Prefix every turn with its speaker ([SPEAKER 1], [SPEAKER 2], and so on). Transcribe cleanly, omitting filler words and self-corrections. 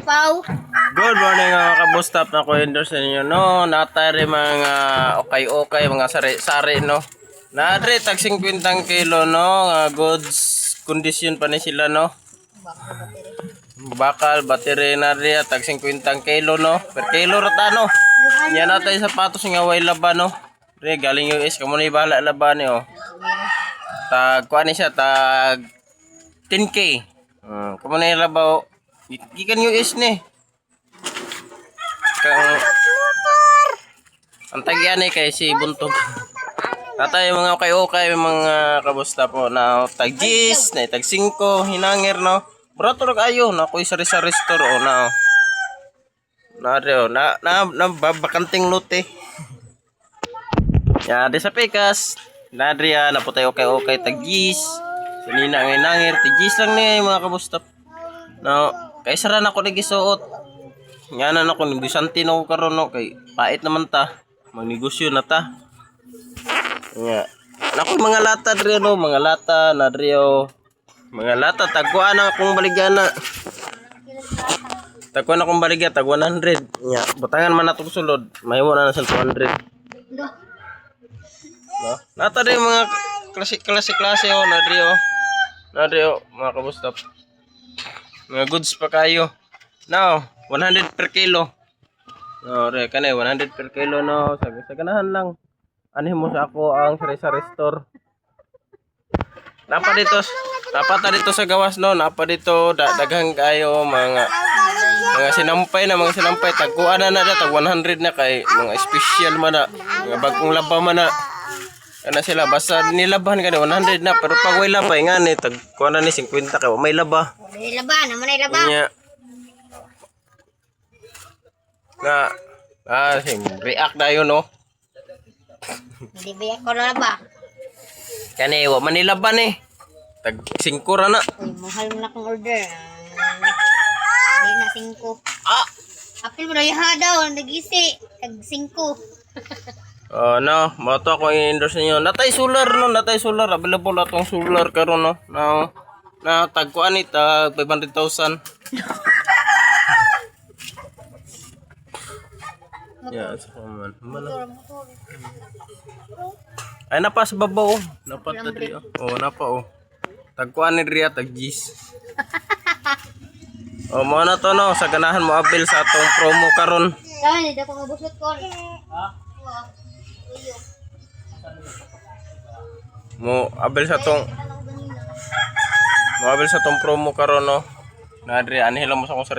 [SPEAKER 1] Pau.
[SPEAKER 2] Good morning mga kabustap na ko endorse sa inyo no. Natari mga okay mga sari-sari no. Nadre tag 50 kilo no. Goods condition pa ni sila no. Bakal battery na rin tag 50 kilo no. Per kilo rata no. Yan natay sapatos nga way laban no. Re galing US kamo ni bahala laban ni oh. Tag kuan ni siya tag 10k. Kamo ni labaw. Gikan US ni. Ang tagyan ni kay si Buntog. Tatay mga okay mga kabusta po na tag 10, na tag 5, hinangir no. Brato rag ayo na koy sa restore o na. Na babakanting lote. Ya di sa pekas. Nadria na po tayo okay tag 10. Sinina ng hinangir tag 10 lang ni mga kabusta. No, kay sara na ko nagisuot. Nga na ako, nagbisanti na ako karon no, kay pait naman ta. Magnegosyo na ta. Nga. Naku, mga lata dre no, mga lata na dre o. Mga lata, tagkuan na akong baligana. Tagkuan akong baligya, tag 100. Nga, butangan man natong sulod. Mahiwa na sa 200. No? Lata dre mga klase o, na dre o. Na dre o, mga kabustap. Mga goods pa kayo. Now, 100 per kilo. No, re kanay 100 per kilo no. Sa ganahan lang. Anhin mo sa ako ang sari-sari store. Napa dito sa gawas no. Napa dito daghang kayo mga sinampay tagkuan na tag 100 na kay mga special man na. Mga bagong laba man na. Kana sila basta nilaban ka 100 na pero pag way labay nga ni tagkuan na ni 50 kay may laba.
[SPEAKER 1] May laba, naman ay laba.
[SPEAKER 2] React na yun, no?
[SPEAKER 1] Hindi ba ako laba?
[SPEAKER 2] Kani, wa manilaban eh. Tag 5 ra na.
[SPEAKER 1] Uy, mahal mo na akong order. Hindi na 5. Apil mo na yaha daw, nag-isi. Tag 5.
[SPEAKER 2] Oh, no. Mato ako i-endorse ninyo. Natay solar, no? Natay solar. Available atong solar karon no? Na tagkuan ni tag 500,000. Yeah, sa man. Ay napa sa babaw. Napa ta diri. Oh, napa oh. Tagkuan ni diri tag gis. Oh, mo na to no sa ganahan mo abil sa atong promo karon.
[SPEAKER 1] Dai, hindi ko mabusot ko.
[SPEAKER 2] Mo abil sa tong promo karon no. Na diri anhila mo sa akong